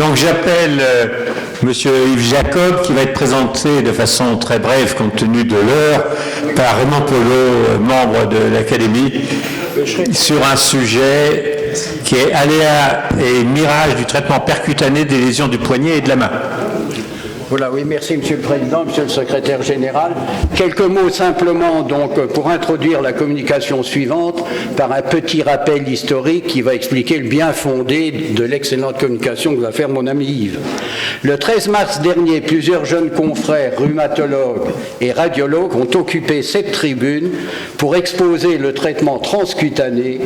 Donc j'appelle Monsieur Yves Jacob, qui va être présenté de façon très brève, compte tenu de l'heure, par Raymond Polo, membre de l'Académie, sur un sujet qui est aléas et mirages du traitement percutané des lésions du poignet et de la main. Voilà, oui, merci Monsieur le Président, Monsieur le Secrétaire Général. Quelques mots simplement donc pour introduire la communication suivante par un petit rappel historique qui va expliquer le bien fondé de l'excellente communication que va faire mon ami Yves. Le 13 mars dernier, plusieurs jeunes confrères rhumatologues et radiologues ont occupé cette tribune pour exposer le traitement transcutané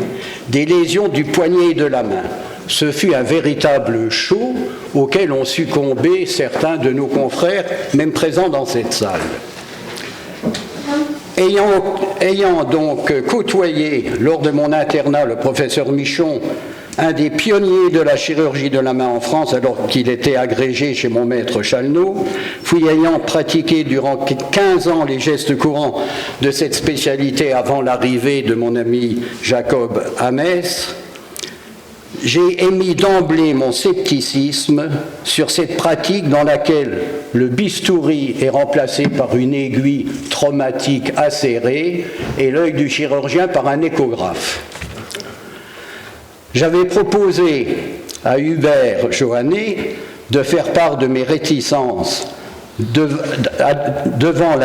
des lésions du poignet et de la main. Ce fut un véritable show auquel ont succombé certains de nos confrères, même présents dans cette salle. Ayant donc côtoyé, lors de mon internat, le professeur Michon, un des pionniers de la chirurgie de la main en France, alors qu'il était agrégé chez mon maître Challenot, puis ayant pratiqué durant 15 ans les gestes courants de cette spécialité avant l'arrivée de mon ami Jacob à Metz, j'ai émis d'emblée mon scepticisme sur cette pratique dans laquelle le bistouri est remplacé par une aiguille traumatique acérée et l'œil du chirurgien par un échographe. J'avais proposé à Hubert Joannet de faire part de mes réticences devant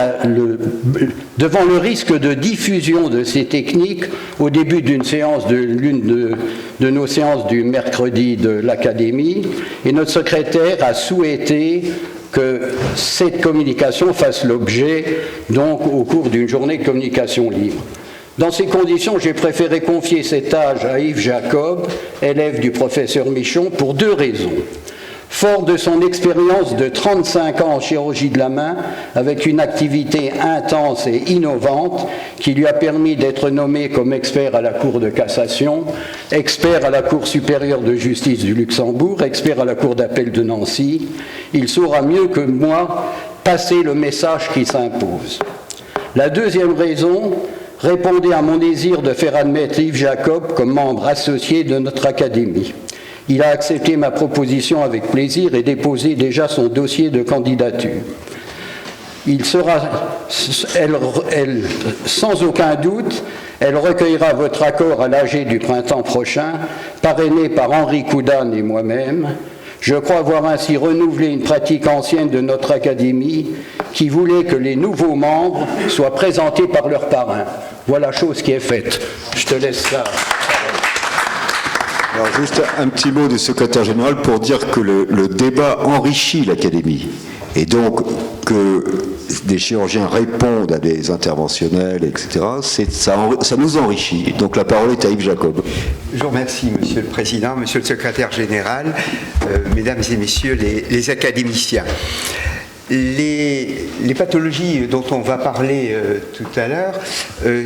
le risque de diffusion de ces techniques au début d'une séance de l'une de nos séances du mercredi de l'Académie, et notre secrétaire a souhaité que cette communication fasse l'objet donc au cours d'une journée de communication libre. Dans ces conditions, j'ai préféré confier cette tâche à Yves Jacob, élève du professeur Michon, pour deux raisons. Fort de son expérience de 35 ans en chirurgie de la main, avec une activité intense et innovante qui lui a permis d'être nommé comme expert à la Cour de cassation, expert à la Cour supérieure de justice du Luxembourg, expert à la Cour d'appel de Nancy, il saura mieux que moi passer le message qui s'impose. La deuxième raison répondait à mon désir de faire admettre Yves Jacob comme membre associé de notre Académie. Il a accepté ma proposition avec plaisir et déposé déjà son dossier de candidature. Sans aucun doute, elle recueillera votre accord à l'AG du printemps prochain, parrainé par Henri Coudane et moi-même. Je crois avoir ainsi renouvelé une pratique ancienne de notre Académie qui voulait que les nouveaux membres soient présentés par leurs parrains. Voilà chose qui est faite. Je te laisse ça. Alors juste un petit mot du secrétaire général pour dire que le débat enrichit l'Académie et donc que des chirurgiens répondent à des interventionnels, etc., ça nous enrichit. Donc la parole est à Yves Jacob. Je vous remercie, Monsieur le Président, Monsieur le Secrétaire général, Mesdames et Messieurs les académiciens. Les pathologies dont on va parler tout à l'heure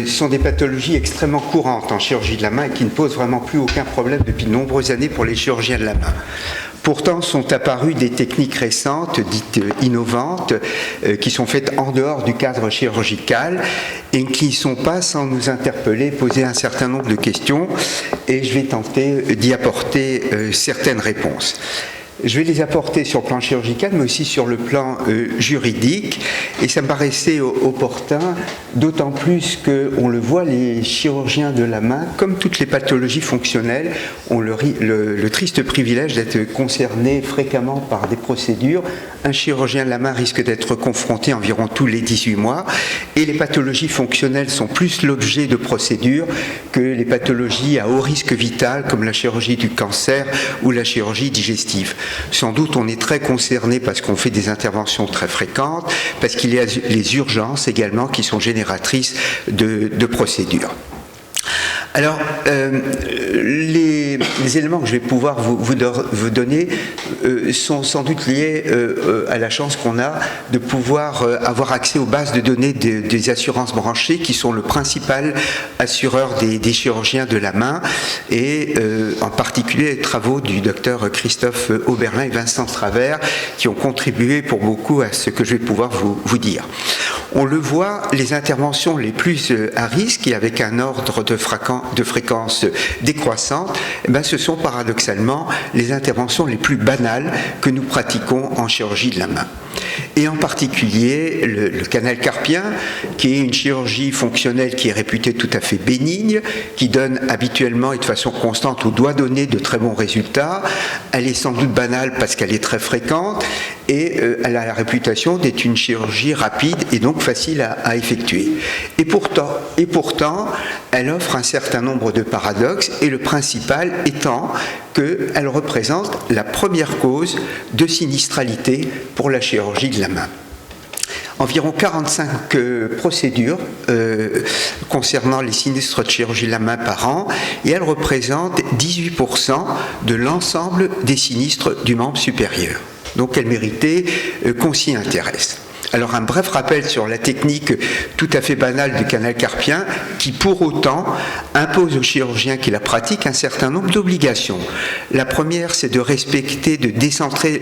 sont des pathologies extrêmement courantes en chirurgie de la main et qui ne posent vraiment plus aucun problème depuis de nombreuses années pour les chirurgiens de la main. Pourtant, sont apparues des techniques récentes, dites innovantes, qui sont faites en dehors du cadre chirurgical et qui ne sont pas sans nous interpeller, poser un certain nombre de questions, et je vais tenter d'y apporter certaines réponses. Je vais les apporter sur le plan chirurgical, mais aussi sur le plan juridique. Et ça me paraissait opportun, d'autant plus qu'on le voit, les chirurgiens de la main, comme toutes les pathologies fonctionnelles, ont le triste privilège d'être concernés fréquemment par des procédures. Un chirurgien de la main risque d'être confronté environ tous les 18 mois. Et les pathologies fonctionnelles sont plus l'objet de procédures que les pathologies à haut risque vital, comme la chirurgie du cancer ou la chirurgie digestive. Sans doute, on est très concerné parce qu'on fait des interventions très fréquentes, parce qu'il y a les urgences également qui sont génératrices de procédures. Alors, les éléments que je vais pouvoir vous donner sont sans doute liés à la chance qu'on a de pouvoir avoir accès aux bases de données des assurances branchées qui sont le principal assureur des chirurgiens de la main et en particulier les travaux du docteur Christophe Oberlin et Vincent Travers qui ont contribué pour beaucoup à ce que je vais pouvoir vous dire. on le voit, les interventions les plus à risque et avec un ordre de fréquence décroissante, ce sont paradoxalement les interventions les plus banales que nous pratiquons en chirurgie de la main. Et en particulier le canal carpien, qui est une chirurgie fonctionnelle qui est réputée tout à fait bénigne, qui donne habituellement et de façon constante ou doit donner de très bons résultats. Elle est sans doute banale parce qu'elle est très fréquente et elle a la réputation d'être une chirurgie rapide et donc facile à effectuer. Et pourtant, elle offre un certain nombre de paradoxes et le principal étant qu'elle représente la première cause de sinistralité pour la chirurgie de la main. Environ 45 procédures concernant les sinistres de chirurgie de la main par an, et elle représente 18% de l'ensemble des sinistres du membre supérieur. Donc elle méritait qu'on s'y intéresse. Alors un bref rappel sur la technique tout à fait banale du canal carpien qui pour autant impose aux chirurgiens qui la pratiquent un certain nombre d'obligations. La première, c'est de respecter, de décentrer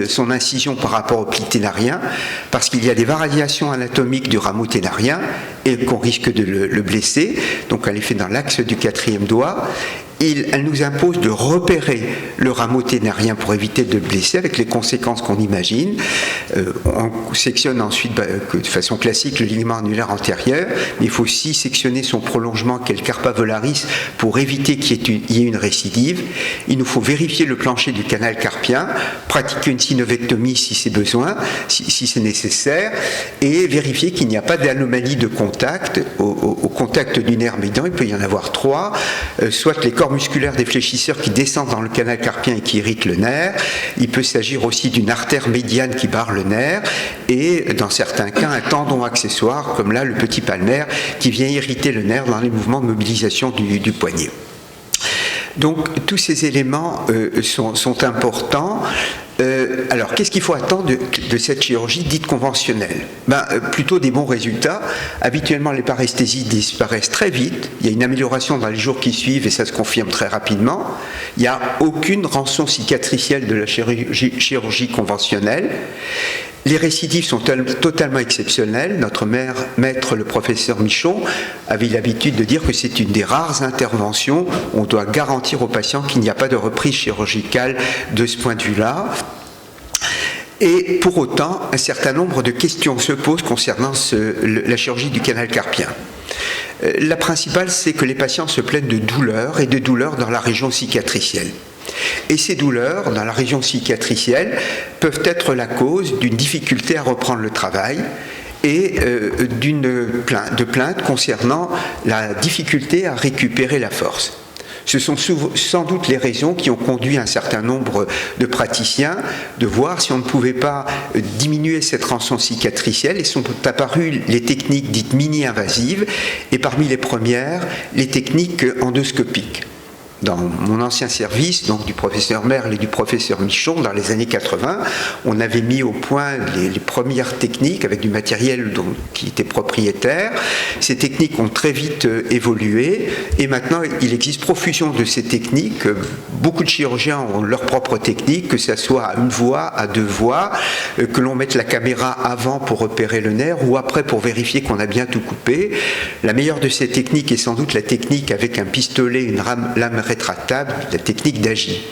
son incision par rapport au pli ténarien parce qu'il y a des variations anatomiques du rameau ténarien et qu'on risque de le blesser. Donc elle est faite dans l'axe du 4e doigt. Elle nous impose de repérer le rameau ténarien pour éviter de le blesser avec les conséquences qu'on imagine. On sectionne ensuite de façon classique le ligament annulaire antérieur, mais il faut aussi sectionner son prolongement qui est le carpa volaris pour éviter qu'il y ait une récidive. Il nous faut vérifier le plancher du canal carpien, pratiquer une synovectomie si c'est besoin, si c'est nécessaire, et vérifier qu'il n'y a pas d'anomalie de contact. Au contact du nerf médian, il peut y en avoir 3, soit les corps musculaires des fléchisseurs qui descendent dans le canal carpien et qui irritent le nerf. Il peut s'agir aussi d'une artère médiane qui barre le nerf et dans certains cas un tendon accessoire comme là le petit palmaire qui vient irriter le nerf dans les mouvements de mobilisation du poignet. Donc tous ces éléments sont importants. Alors, qu'est-ce qu'il faut attendre de cette chirurgie dite conventionnelle ? Plutôt des bons résultats. Habituellement, les paresthésies disparaissent très vite. Il y a une amélioration dans les jours qui suivent et ça se confirme très rapidement. Il n'y a aucune rançon cicatricielle de la chirurgie conventionnelle. Les récidives sont totalement exceptionnelles. Notre maître, le professeur Michon, avait l'habitude de dire que c'est une des rares interventions où on doit garantir aux patients qu'il n'y a pas de reprise chirurgicale de ce point de vue-là. Et pour autant, un certain nombre de questions se posent concernant la chirurgie du canal carpien. La principale, c'est que les patients se plaignent de douleurs et de douleurs dans la région cicatricielle. Et ces douleurs, dans la région cicatricielle, peuvent être la cause d'une difficulté à reprendre le travail et de plaintes concernant la difficulté à récupérer la force. Ce sont sans doute les raisons qui ont conduit un certain nombre de praticiens de voir si on ne pouvait pas diminuer cette rançon cicatricielle et sont apparues les techniques dites mini-invasives et parmi les premières, les techniques endoscopiques. Dans mon ancien service, donc du professeur Merle et du professeur Michon, dans les années 80, on avait mis au point les premières techniques avec du matériel qui était propriétaire. Ces techniques ont très vite évolué et maintenant il existe profusion de ces techniques. Beaucoup de chirurgiens ont leur propre technique, que ce soit à une voie, à 2 voies, que l'on mette la caméra avant pour repérer le nerf ou après pour vérifier qu'on a bien tout coupé. La meilleure de ces techniques est sans doute la technique avec un pistolet, une lame rétractable, la technique d'Agi.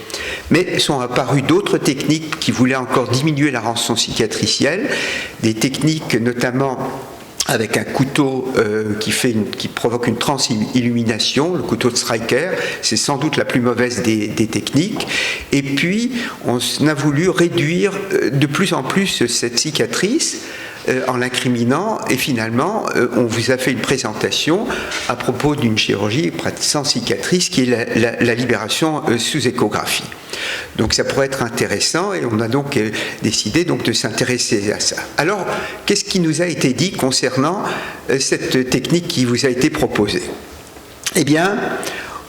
Mais sont apparues d'autres techniques qui voulaient encore diminuer la rançon cicatricielle, des techniques notamment avec un couteau qui provoque une transillumination, le couteau de Stryker, c'est sans doute la plus mauvaise des techniques. Et puis, on a voulu réduire de plus en plus cette cicatrice en l'incriminant, et finalement, on vous a fait une présentation à propos d'une chirurgie sans cicatrice qui est la libération sous échographie. Donc ça pourrait être intéressant et on a donc décidé donc de s'intéresser à ça. Alors, qu'est-ce qui nous a été dit concernant cette technique qui vous a été proposée ? Eh bien,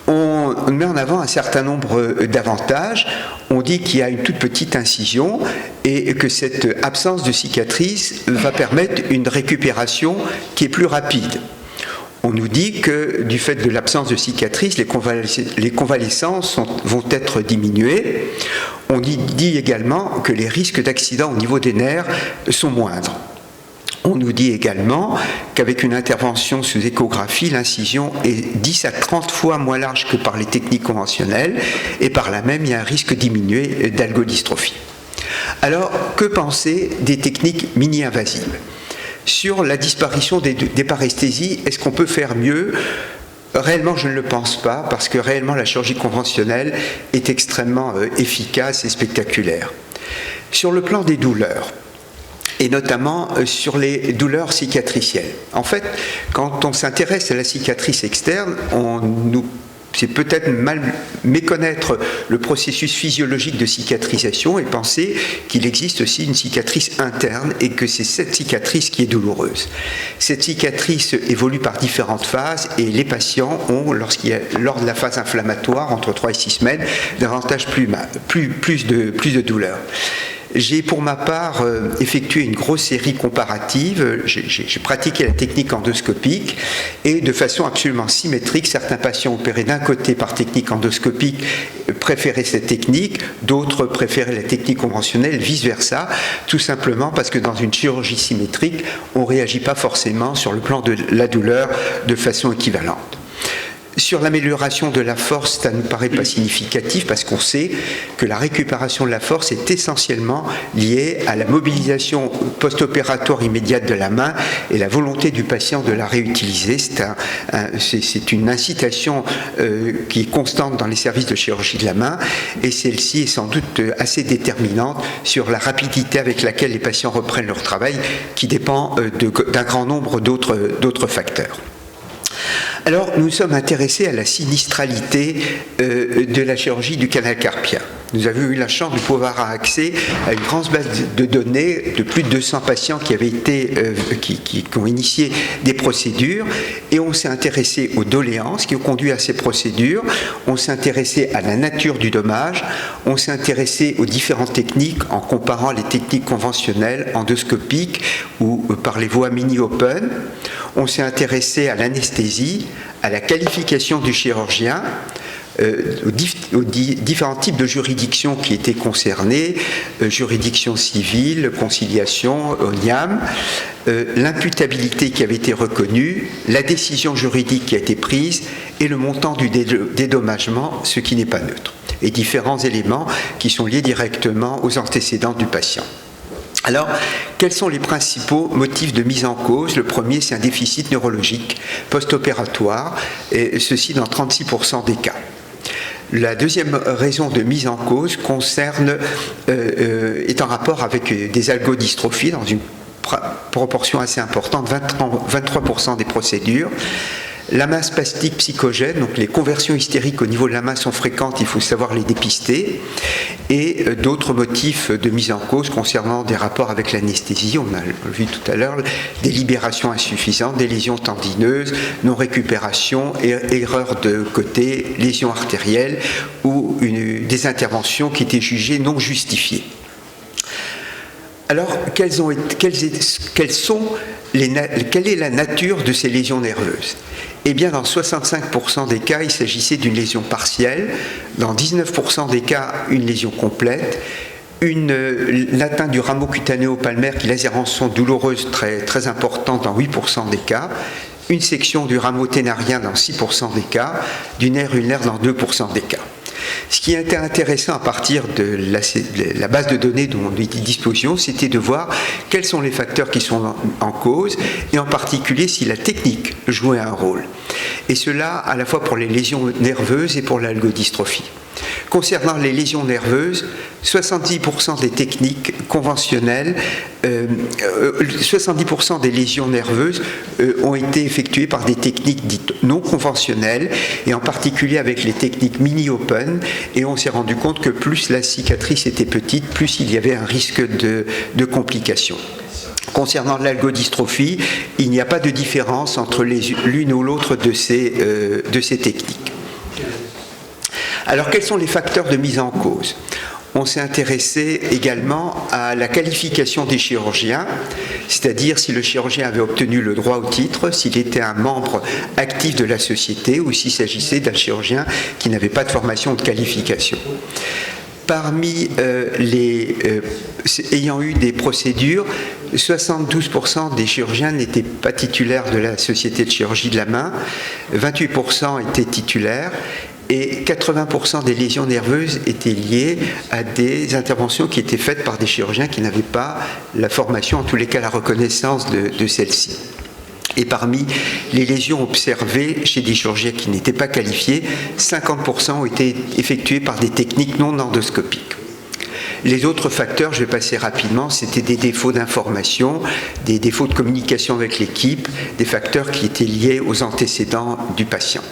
on met en avant un certain nombre d'avantages. On dit qu'il y a une toute petite incision et que cette absence de cicatrice va permettre une récupération qui est plus rapide. On nous dit que du fait de l'absence de cicatrice, les convalescences vont être diminuées. On dit également que les risques d'accident au niveau des nerfs sont moindres. On nous dit également qu'avec une intervention sous échographie, l'incision est 10 à 30 fois moins large que par les techniques conventionnelles et par là même il y a un risque diminué d'algodystrophie. Alors, que penser des techniques mini-invasives? Sur la disparition des paresthésies, est-ce qu'on peut faire mieux? Réellement, je ne le pense pas, parce que réellement la chirurgie conventionnelle est extrêmement efficace et spectaculaire. Sur le plan des douleurs, et notamment sur les douleurs cicatricielles. En fait, quand on s'intéresse à la cicatrice externe, c'est peut-être mal méconnaître le processus physiologique de cicatrisation et penser qu'il existe aussi une cicatrice interne et que c'est cette cicatrice qui est douloureuse. Cette cicatrice évolue par différentes phases et les patients ont, lors de la phase inflammatoire, entre 3 et 6 semaines, davantage plus de douleur. J'ai pour ma part effectué une grosse série comparative, j'ai pratiqué la technique endoscopique et de façon absolument symétrique, certains patients opérés d'un côté par technique endoscopique préféraient cette technique, d'autres préféraient la technique conventionnelle, vice-versa, tout simplement parce que dans une chirurgie symétrique, on ne réagit pas forcément sur le plan de la douleur de façon équivalente. Sur l'amélioration de la force, ça ne nous paraît pas significatif parce qu'on sait que la récupération de la force est essentiellement liée à la mobilisation post-opératoire immédiate de la main et la volonté du patient de la réutiliser. C'est une incitation qui est constante dans les services de chirurgie de la main et celle-ci est sans doute assez déterminante sur la rapidité avec laquelle les patients reprennent leur travail qui dépend d'un grand nombre d'autres facteurs. Alors, nous sommes intéressés à la sinistralité de la chirurgie du canal carpien. Nous avons eu la chance de pouvoir avoir accès à une grande base de données de plus de 200 patients qui ont initié des procédures et on s'est intéressé aux doléances qui ont conduit à ces procédures, on s'est intéressé à la nature du dommage, on s'est intéressé aux différentes techniques en comparant les techniques conventionnelles, endoscopiques ou par les voies mini-open, on s'est intéressé à l'anesthésie, à la qualification du chirurgien, aux différents types de juridictions qui étaient concernées, juridiction civile, conciliation, ONIAM, l'imputabilité qui avait été reconnue, la décision juridique qui a été prise et le montant du dédommagement, ce qui n'est pas neutre, et différents éléments qui sont liés directement aux antécédents du patient. Alors, quels sont les principaux motifs de mise en cause? Le premier, c'est un déficit neurologique post-opératoire, et ceci dans 36% des cas. La deuxième raison de mise en cause est en rapport avec des algodystrophies dans une proportion assez importante, 23% des procédures. La main spastique psychogène, donc les conversions hystériques au niveau de la main sont fréquentes, il faut savoir les dépister. Et d'autres motifs de mise en cause concernant des rapports avec l'anesthésie, on a vu tout à l'heure, des libérations insuffisantes, des lésions tendineuses, non-récupération, erreurs de côté, lésions artérielles ou des interventions qui étaient jugées non justifiées. Alors, quelle est la nature de ces lésions nerveuses? Eh bien, dans 65% des cas, il s'agissait d'une lésion partielle, dans 19% des cas, une lésion complète, l'atteinte du rameau cutanéo-palmaire qui laisse des rançons douloureuses très, très importantes dans 8% des cas, une section du rameau ténarien dans 6% des cas, du nerf ulnaire dans 2% des cas. Ce qui était intéressant à partir de la base de données dont on était disposition, c'était de voir quels sont les facteurs qui sont en cause et en particulier si la technique jouait un rôle. Et cela à la fois pour les lésions nerveuses et pour l'algodystrophie. Concernant les lésions nerveuses, 70% des techniques conventionnelles, 70% des lésions nerveuses ont été effectuées par des techniques dites non conventionnelles et en particulier avec les techniques mini-open et on s'est rendu compte que plus la cicatrice était petite, plus il y avait un risque de complications. Concernant l'algodystrophie, il n'y a pas de différence entre l'une ou l'autre de ces techniques. Alors, quels sont les facteurs de mise en cause? On s'est intéressé également à la qualification des chirurgiens, c'est-à-dire si le chirurgien avait obtenu le droit au titre, s'il était un membre actif de la société ou s'il s'agissait d'un chirurgien qui n'avait pas de formation ou de qualification. Parmi ayant eu des procédures, 72% des chirurgiens n'étaient pas titulaires de la Société de chirurgie de la main, 28% étaient titulaires, et 80% des lésions nerveuses étaient liées à des interventions qui étaient faites par des chirurgiens qui n'avaient pas la formation, en tous les cas la reconnaissance de celle-ci. Et parmi les lésions observées chez des chirurgiens qui n'étaient pas qualifiés, 50% ont été effectuées par des techniques non endoscopiques. Les autres facteurs, je vais passer rapidement, c'était des défauts d'information, des défauts de communication avec l'équipe, des facteurs qui étaient liés aux antécédents du patient.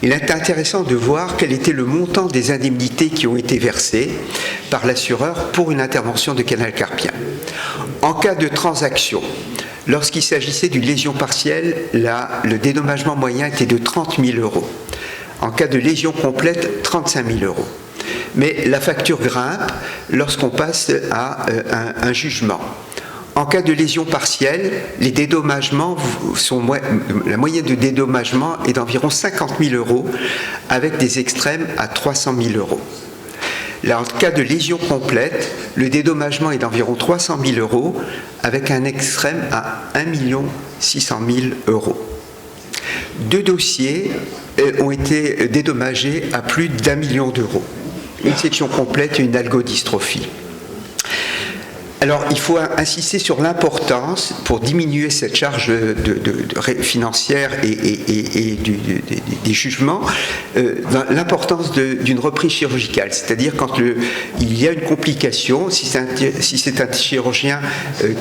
Il est intéressant de voir quel était le montant des indemnités qui ont été versées par l'assureur pour une intervention de canal carpien. En cas de transaction, lorsqu'il s'agissait d'une lésion partielle, le dédommagement moyen était de 30 000 €. En cas de lésion complète, 35 000 €. Mais la facture grimpe lorsqu'on passe à un jugement. En cas de lésion partielle, les dédommagements la moyenne de dédommagement est d'environ 50 000 € avec des extrêmes à 300 000 €. Là, en cas de lésion complète, le dédommagement est d'environ 300 000 € avec un extrême à 1 600 000 €. 2 dossiers ont été dédommagés à plus d'1 million d'euros. Une section complète et une algodystrophie. Alors, il faut insister sur l'importance, pour diminuer cette charge financière et des jugements, l'importance d'une reprise chirurgicale. C'est-à-dire quand il y a une complication, si c'est un chirurgien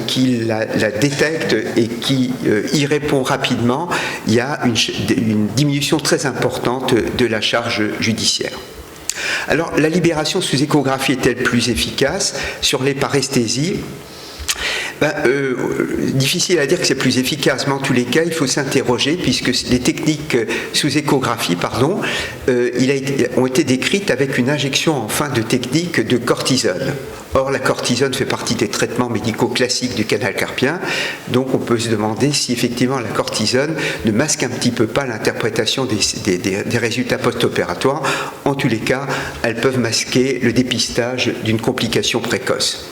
qui la détecte et qui y répond rapidement, il y a une diminution très importante de la charge judiciaire. Alors, la libération sous échographie est-elle plus efficace sur les paresthésies? Difficile à dire que c'est plus efficace, mais en tous les cas, il faut s'interroger, puisque les techniques sous échographie ont été décrites avec une injection en fin de technique de cortisone. Or, la cortisone fait partie des traitements médicaux classiques du canal carpien, donc on peut se demander si effectivement la cortisone ne masque un petit peu pas l'interprétation des résultats post-opératoires. En tous les cas, elles peuvent masquer le dépistage d'une complication précoce.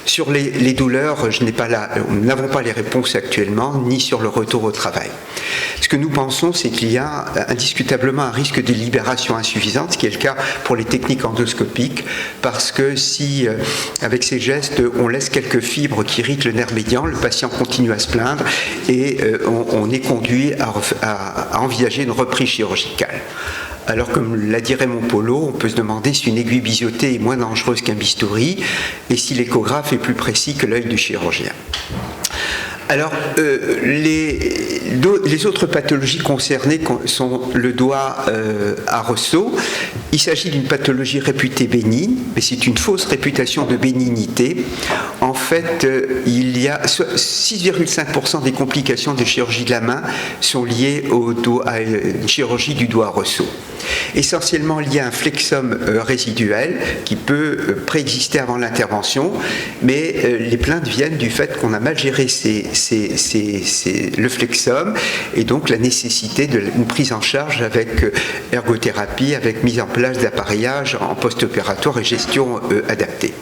Sur les douleurs, nous n'avons pas les réponses actuellement, ni sur le retour au travail. Ce que nous pensons, c'est qu'il y a indiscutablement un risque de libération insuffisante, ce qui est le cas pour les techniques endoscopiques, parce que si, avec ces gestes, on laisse quelques fibres qui irritent le nerf médian, le patient continue à se plaindre et on est conduit à envisager une reprise chirurgicale. Alors, comme l'a dit Raymond Polo, on peut se demander si une aiguille biseautée est moins dangereuse qu'un bistouri et si l'échographe est plus précis que l'œil du chirurgien. Alors, les autres pathologies concernées sont le doigt à ressaut. Il s'agit d'une pathologie réputée bénigne, mais c'est une fausse réputation de bénignité. En fait, il y a 6,5% des complications de chirurgie de la main sont liées à une chirurgie du doigt à ressaut. Essentiellement lié à un flexum résiduel qui peut préexister avant l'intervention, mais les plaintes viennent du fait qu'on a mal géré le flexum et donc la nécessité d'une prise en charge avec ergothérapie, avec mise en place d'appareillage en post-opératoire et gestion adaptée.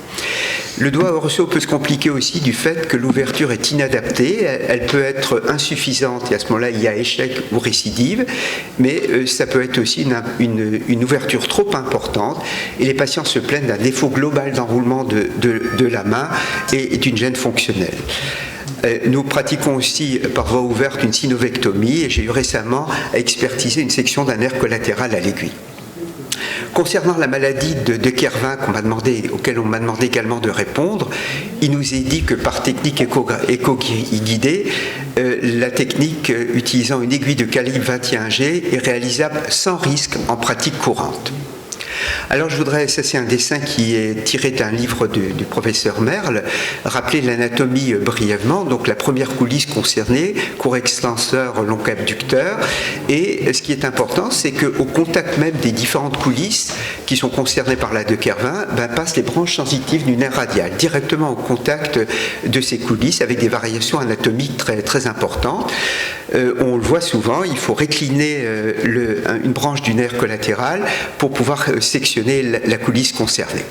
Le doigt au ressaut peut se compliquer aussi du fait que l'ouverture est inadaptée, elle peut être insuffisante et à ce moment-là il y a échec ou récidive, mais ça peut être aussi une ouverture trop importante et les patients se plaignent d'un défaut global d'enroulement de la main et d'une gêne fonctionnelle. Nous pratiquons aussi par voie ouverte une synovectomie et j'ai eu récemment à expertiser une section d'un nerf collatéral à l'aiguille. Concernant la maladie de Kervin auquel on m'a demandé également de répondre, il nous est dit que par technique éco-guidée, la technique utilisant une aiguille de calibre 21G est réalisable sans risque en pratique courante. Alors ça c'est un dessin qui est tiré d'un livre du professeur Merle, rappeler l'anatomie brièvement. Donc la première coulisse concernée, court extenseur, long abducteur, et ce qui est important, c'est qu'au contact même des différentes coulisses qui sont concernées par la de Kervin, passent les branches sensitives du nerf radial, directement au contact de ces coulisses, avec des variations anatomiques très, très importantes. On le voit souvent, il faut récliner une branche du nerf collatéral pour pouvoir sectionner la coulisse concernée.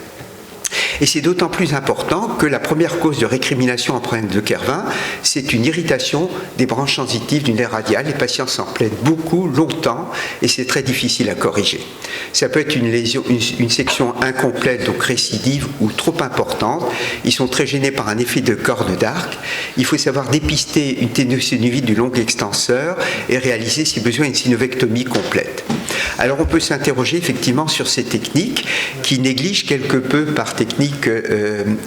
Et c'est d'autant plus important que la première cause de récrimination en problème de Kervin, c'est une irritation des branches sensitives du nerf radial. Les patients s'en plaignent beaucoup, longtemps, et c'est très difficile à corriger. Ça peut être une lésion, une section incomplète, donc récidive ou trop importante. Ils sont très gênés par un effet de corne d'arc. Il faut savoir dépister une ténosynovite du long extenseur et réaliser, si besoin, une synovectomie complète. Alors on peut s'interroger effectivement sur ces techniques qui négligent quelque peu par technique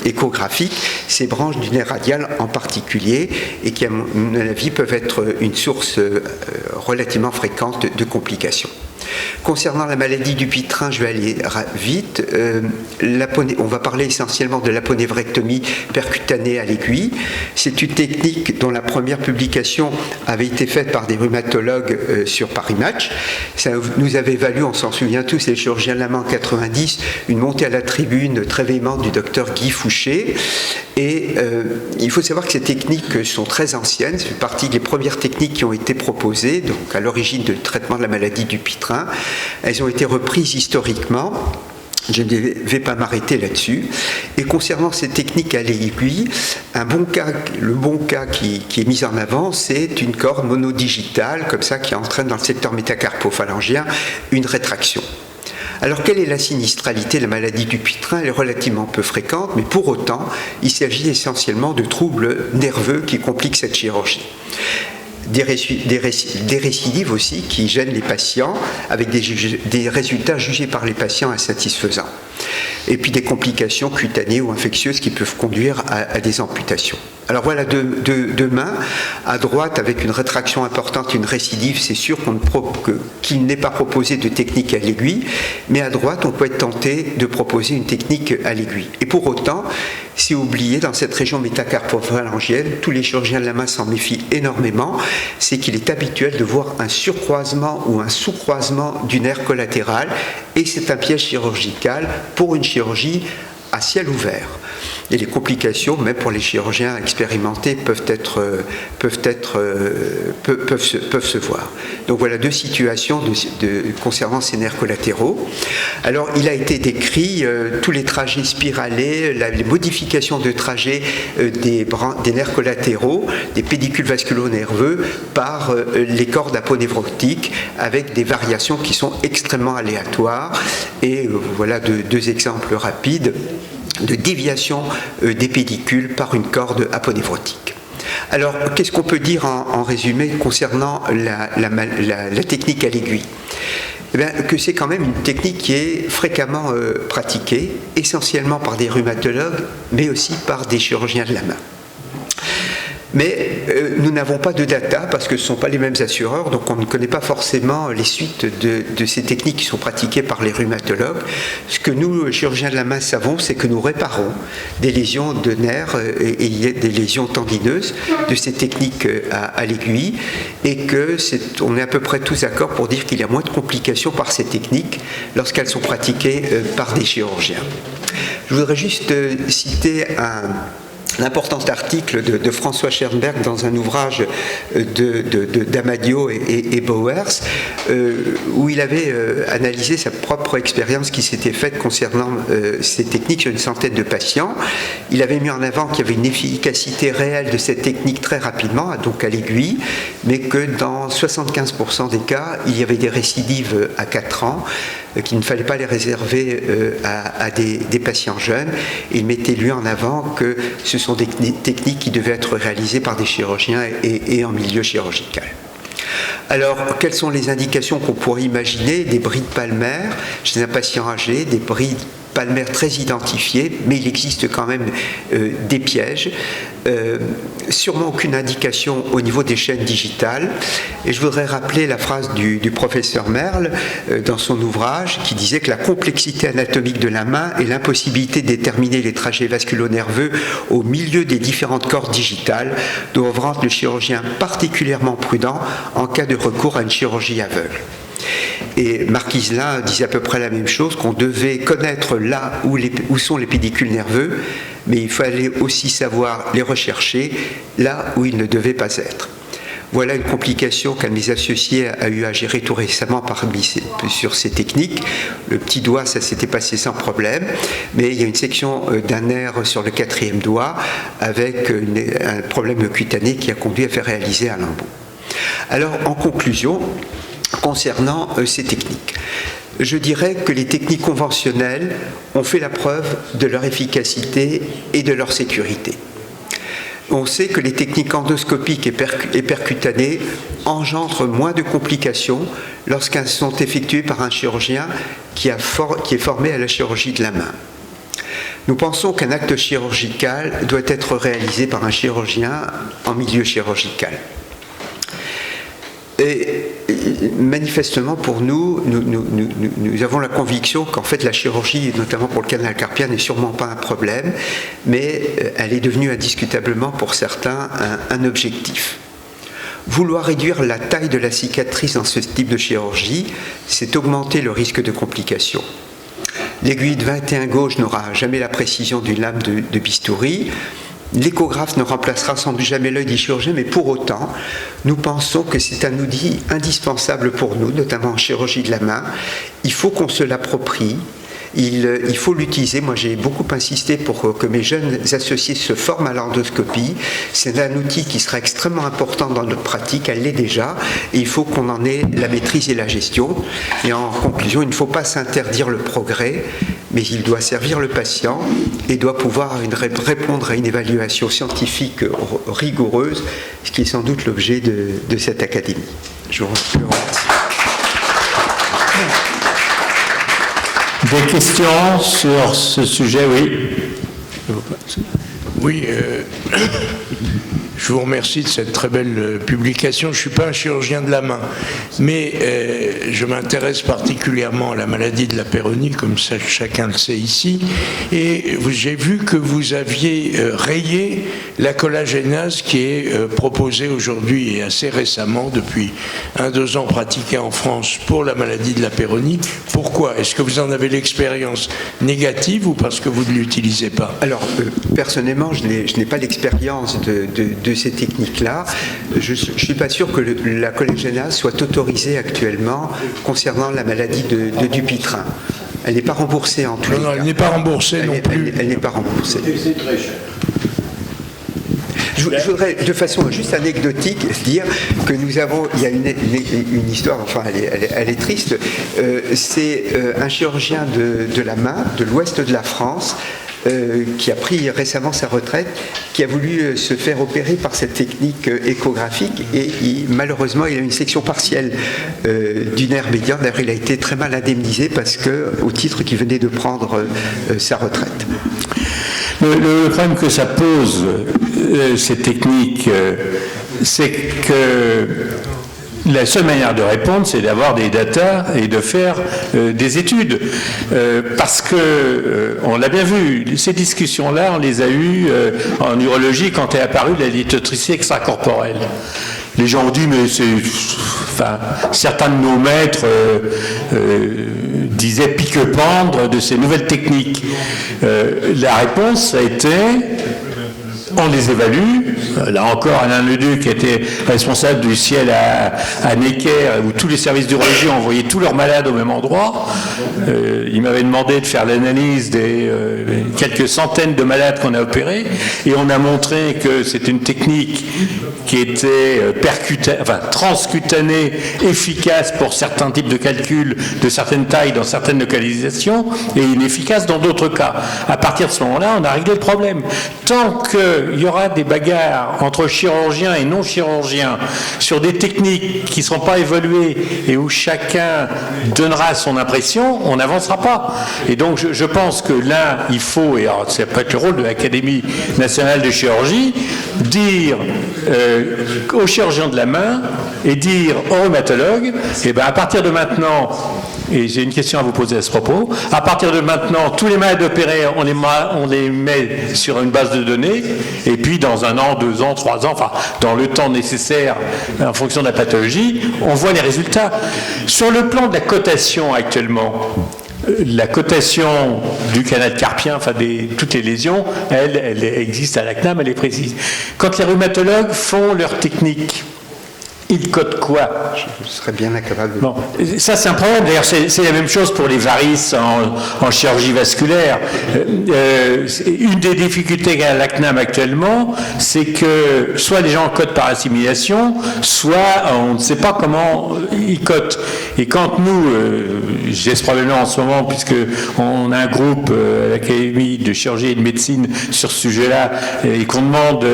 échographique ces branches du nerf radial en particulier et qui à mon avis peuvent être une source relativement fréquente de complications. Concernant la maladie du pitrin, je vais aller vite. On va parler essentiellement de l'aponévrectomie percutanée à l'aiguille. C'est une technique dont la première publication avait été faite par des rhumatologues sur Paris Match. Ça nous avait valu, on s'en souvient tous, les chirurgiens de la main en 90, une montée à la tribune très véhémente du docteur Guy Fouché. Et il faut savoir que ces techniques sont très anciennes. C'est partie des premières techniques qui ont été proposées, donc à l'origine du traitement de la maladie du pitrin. Elles ont été reprises historiquement. Je ne vais pas m'arrêter là-dessus. Et concernant ces techniques à l'aiguille, le bon cas qui est mis en avant, c'est une corde monodigitale, comme ça, qui entraîne dans le secteur métacarpopharyngien une rétraction. Alors, quelle est la sinistralité de la maladie du pitrin? Elle est relativement peu fréquente, mais pour autant, il s'agit essentiellement de troubles nerveux qui compliquent cette chirurgie. Des récidives aussi qui gênent les patients avec des résultats jugés par les patients insatisfaisants. Et puis des complications cutanées ou infectieuses qui peuvent conduire à des amputations. Alors voilà deux mains. À droite, avec une rétraction importante, une récidive, c'est sûr qu'il n'est pas proposé de technique à l'aiguille, mais à droite, on peut être tenté de proposer une technique à l'aiguille. Et pour autant, c'est oublié, dans cette région métacarpopharyngienne, tous les chirurgiens de la main s'en méfient énormément, c'est qu'il est habituel de voir un surcroisement ou un sous-croisement du nerf collatéral, et c'est un piège chirurgical pour une chirurgie à ciel ouvert. Et les complications, même pour les chirurgiens expérimentés, peuvent se voir. Donc voilà deux situations concernant ces nerfs collatéraux. Alors il a été décrit tous les trajets spiralés, les modifications de trajet des nerfs collatéraux, des pédicules vasculo-nerveux par les cordes aponévrotiques avec des variations qui sont extrêmement aléatoires. Et voilà deux exemples rapides de déviation des pédicules par une corde aponévrotique. Alors, qu'est-ce qu'on peut dire en résumé concernant la technique à l'aiguille? Eh bien, que c'est quand même une technique qui est fréquemment pratiquée, essentiellement par des rhumatologues, mais aussi par des chirurgiens de la main. Mais nous n'avons pas de data parce que ce ne sont pas les mêmes assureurs, donc on ne connaît pas forcément les suites de ces techniques qui sont pratiquées par les rhumatologues. Ce que nous, chirurgiens de la main, savons, c'est que nous réparons des lésions de nerfs et des lésions tendineuses de ces techniques à l'aiguille et qu'on est à peu près tous d'accord pour dire qu'il y a moins de complications par ces techniques lorsqu'elles sont pratiquées par des chirurgiens. Je voudrais juste citer l'important article de François Schoenberg dans un ouvrage d'Amadio et Bowers où il avait analysé sa propre expérience qui s'était faite concernant ces techniques sur une centaine de patients. Il avait mis en avant qu'il y avait une efficacité réelle de cette technique très rapidement, donc à l'aiguille, mais que dans 75% des cas, il y avait des récidives à 4 ans, qu'il ne fallait pas les réserver à des patients jeunes. Il mettait lui en avant que ce sont des techniques qui devaient être réalisées par des chirurgiens et en milieu chirurgical. Alors, quelles sont les indications qu'on pourrait imaginer? Des brides palmaires chez un patient âgé, des brides palmaires très identifiées, mais il existe quand même des pièges. Sûrement aucune indication au niveau des chaînes digitales. Et je voudrais rappeler la phrase du professeur Merle dans son ouvrage qui disait que la complexité anatomique de la main et l'impossibilité de déterminer les trajets vasculo-nerveux au milieu des différentes cordes digitales doivent rendre le chirurgien particulièrement prudent en cas de recours à une chirurgie aveugle. Et Marc Iselin disait à peu près la même chose, qu'on devait connaître là où sont les pédicules nerveux, mais il fallait aussi savoir les rechercher là où ils ne devaient pas être. Voilà une complication qu'un de mes associés a eu à gérer tout récemment sur ces techniques. Le petit doigt, ça s'était passé sans problème, mais il y a une section d'un nerf sur le 4e doigt avec un problème cutané qui a conduit à faire réaliser un lambeau. Alors, en conclusion, concernant ces techniques, je dirais que les techniques conventionnelles ont fait la preuve de leur efficacité et de leur sécurité. On sait que les techniques endoscopiques et percutanées engendrent moins de complications lorsqu'elles sont effectuées par un chirurgien qui est formé à la chirurgie de la main. Nous pensons qu'un acte chirurgical doit être réalisé par un chirurgien en milieu chirurgical. Et manifestement, pour nous avons la conviction qu'en fait la chirurgie, notamment pour le canal carpien, n'est sûrement pas un problème, mais elle est devenue indiscutablement pour certains un objectif. Vouloir réduire la taille de la cicatrice dans ce type de chirurgie, c'est augmenter le risque de complications. L'aiguille de 21 gauche n'aura jamais la précision d'une lame de bistouri. L'échographe ne remplacera sans doute jamais l'œil du chirurgien, mais pour autant, nous pensons que c'est un outil indispensable pour nous, notamment en chirurgie de la main. Il faut qu'on se l'approprie. Il faut l'utiliser. Moi, j'ai beaucoup insisté pour que mes jeunes associés se forment à l'endoscopie. C'est un outil qui sera extrêmement important dans notre pratique. Elle l'est déjà. Et il faut qu'on en ait la maîtrise et la gestion. Et en conclusion, il ne faut pas s'interdire le progrès, mais il doit servir le patient et doit pouvoir répondre à une évaluation scientifique rigoureuse, ce qui est sans doute l'objet de cette académie. Je vous remercie. Des questions sur ce sujet, oui. Oui, je vous remercie de cette très belle publication. Je ne suis pas un chirurgien de la main, mais je m'intéresse particulièrement à la maladie de la Peyronie, comme ça, chacun le sait ici. Et j'ai vu que vous aviez rayé la collagénase qui est proposée aujourd'hui et assez récemment, depuis 1-2 ans pratiquée en France pour la maladie de la Peyronie. Pourquoi? Est-ce que vous en avez l'expérience négative ou parce que vous ne l'utilisez pas? Alors, personnellement, je n'ai pas l'expérience de ces techniques-là. Je ne suis pas sûr que la collagénase soit autorisée actuellement concernant la maladie de Dupuytren. Elle n'est pas remboursée en tout cas. Non, elle n'est pas remboursée non plus. Elle n'est pas remboursée. C'est très cher. Je voudrais, de façon juste anecdotique, dire que nous avons, il y a une histoire, enfin elle est triste, c'est un chirurgien de la main de l'ouest de la France qui a pris récemment sa retraite, qui a voulu se faire opérer par cette technique échographique et malheureusement il a une section partielle du nerf médian. D'ailleurs il a été très mal indemnisé parce que, au titre qu'il venait de prendre sa retraite. Le problème que ça pose, ces techniques, c'est que la seule manière de répondre, c'est d'avoir des datas et de faire des études. Parce que, on l'a bien vu, ces discussions-là, on les a eues en urologie quand est apparue la lithotripsie extracorporelle. Les gens ont dit, mais c'est... Enfin, certains de nos maîtres disaient pique-pendre de ces nouvelles techniques. La réponse a été... On les évalue. Là encore, Alain Leduc était responsable du ciel à Necker, où tous les services d'urologie ont envoyé tous leurs malades au même endroit. Il m'avait demandé de faire l'analyse des quelques centaines de malades qu'on a opérés, et on a montré que c'était une technique qui était transcutanée, efficace pour certains types de calculs de certaines tailles dans certaines localisations, et inefficace dans d'autres cas. À partir de ce moment-là, on a réglé le problème. Tant qu'il y aura des bagarres entre chirurgiens et non-chirurgiens sur des techniques qui ne seront pas évaluées et où chacun donnera son impression, on n'avancera pas. Et donc je pense que là, il faut, et alors, ça peut être le rôle de l'Académie nationale de chirurgie, dire aux chirurgiens de la main et dire aux rhumatologues, et ben à partir de maintenant, et j'ai une question à vous poser à ce propos, à partir de maintenant, tous les malades opérés, on les met sur une base de données, et puis dans 1 an, 2 ans, 3 ans, enfin dans le temps nécessaire en fonction de la pathologie, on voit les résultats. Sur le plan de la cotation actuellement, la cotation du canal carpien, enfin toutes les lésions, elle existe à la CNAM, elle est précise. Quand les rhumatologues font leur technique, Il code quoi? Je serais bien incapable de... Bon, ça c'est un problème. D'ailleurs, c'est la même chose pour les varices en chirurgie vasculaire. Une des difficultés qu'a la CNAM actuellement, c'est que soit les gens codent par assimilation, soit on ne sait pas comment ils codent. Et quand nous, j'ai ce problème-là en ce moment, puisque on a un groupe à l'Académie de chirurgie et de médecine sur ce sujet-là, et qu'on demande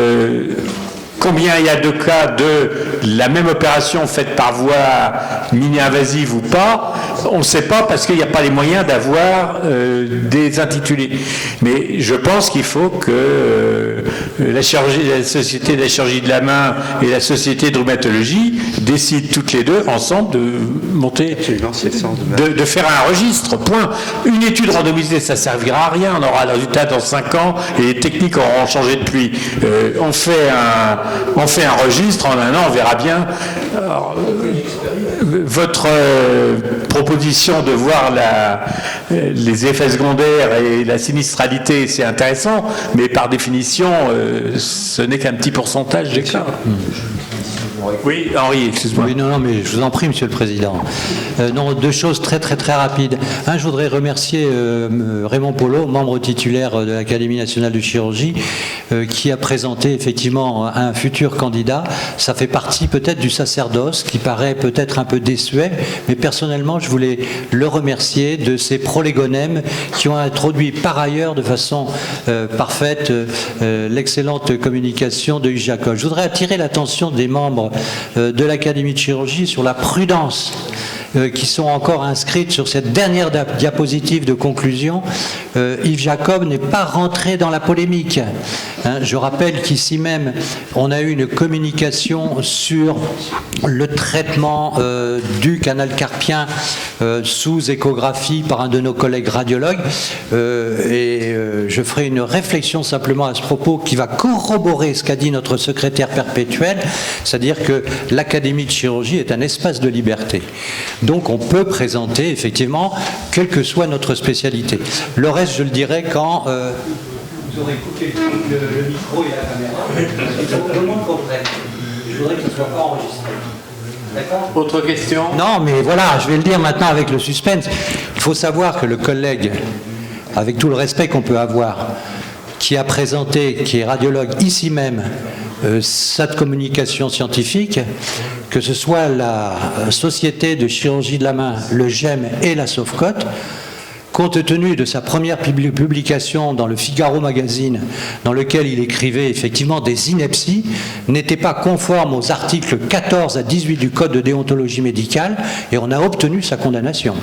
combien il y a de cas de la même opération faite par voie mini-invasive ou pas, on ne sait pas parce qu'il n'y a pas les moyens d'avoir des intitulés. Mais je pense qu'il faut que la Société de la chirurgie de la main et la Société de rhumatologie décident toutes les deux ensemble de monter, de faire un registre, point. Une étude randomisée, ça ne servira à rien, on aura le résultat dans 5 ans et les techniques auront changé depuis. On fait un registre, en un an, on verra bien. Alors, votre proposition de voir les effets secondaires et la sinistralité, c'est intéressant, mais par définition, ce n'est qu'un petit pourcentage des cas. Oui, Henri, excuse-moi. Oui, non, mais je vous en prie, Monsieur le Président. Non, 2 choses très rapides. Un, je voudrais remercier Raymond Polo, membre titulaire de l'Académie nationale de chirurgie, qui a présenté effectivement un futur candidat. Ça fait partie peut-être du sacerdoce, qui paraît peut-être un peu désuet, mais personnellement, je voulais le remercier de ces prolégonèmes qui ont introduit par ailleurs de façon parfaite l'excellente communication de Yves Jacob. Je voudrais attirer l'attention des membres de l'Académie de chirurgie sur la prudence qui sont encore inscrites sur cette dernière diapositive de conclusion. Yves Jacob n'est pas rentré dans la polémique. Je rappelle qu'ici même, on a eu une communication sur le traitement du canal carpien sous échographie par un de nos collègues radiologues. Je ferai une réflexion simplement à ce propos qui va corroborer ce qu'a dit notre secrétaire perpétuel, c'est-à-dire que l'Académie de chirurgie est un espace de liberté. Donc on peut présenter effectivement, quelle que soit notre spécialité. Le reste, je le dirai quand vous aurez coupé le micro et la caméra. Tout le monde comprenne. Je voudrais que ce ne soit pas enregistré. D'accord ? Autre question ? Non, mais voilà, je vais le dire maintenant avec le suspense. Il faut savoir que le collègue, avec tout le respect qu'on peut avoir, qui a présenté, qui est radiologue ici même, cette communication scientifique, que ce soit la Société de chirurgie de la main, le GEM et la Sofcote, compte tenu de sa première publication dans le Figaro Magazine, dans lequel il écrivait effectivement des inepties, n'était pas conforme aux articles 14 à 18 du Code de déontologie médicale, et on a obtenu sa condamnation.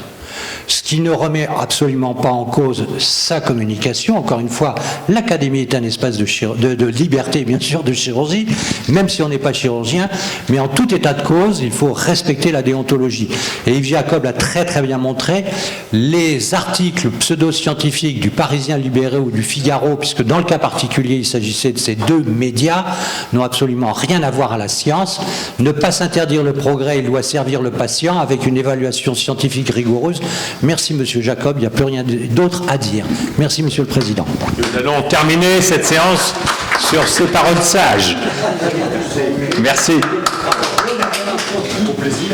Ce qui ne remet absolument pas en cause sa communication. Encore une fois, l'Académie est un espace de liberté, bien sûr, de chirurgie, même si on n'est pas chirurgien, mais en tout état de cause, il faut respecter la déontologie. Et Yves Jacob l'a très bien montré, les articles pseudo-scientifiques du Parisien libéré ou du Figaro, puisque dans le cas particulier, il s'agissait de ces 2 médias, n'ont absolument rien à voir à la science. Ne pas s'interdire le progrès, il doit servir le patient avec une évaluation scientifique rigoureuse. Merci, Monsieur Jacob, il n'y a plus rien d'autre à dire. Merci, Monsieur le Président. Nous allons terminer cette séance sur ces paroles sages. Merci.